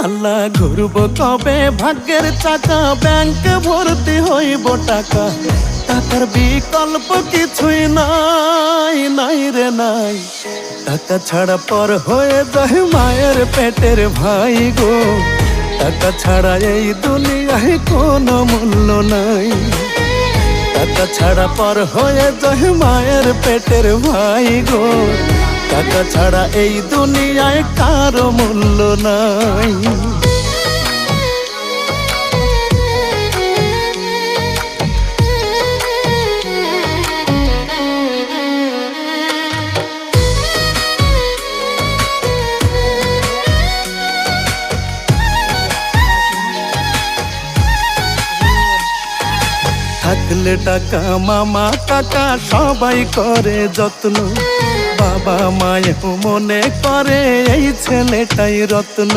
আল্লাহ ঘুরব কবে ভাগ্যের চাকা, ব্যাংকে ভর্তি হইব টাকা, টাকার বিকল্প কিছুই নাই, নাই রে নাই। টাকা ছাড়া পর হয়ে যায় মায়ের পেটের ভাই গো, টাকা ছাড়া এই দুনিয়ায় কোনো মূল্য নাই। টাকা ছাড়া পর হয়ে যায় মায়ের পেটের ভাই গো, টাকা ছাড়া এই দুনিয়ায় কারো মূল্য নাই। থাকলে টাকা মামা কাকা সবাই করে যত্ন, বাবা মায়েও মনে করে এই ছেলেটাই রত্ন।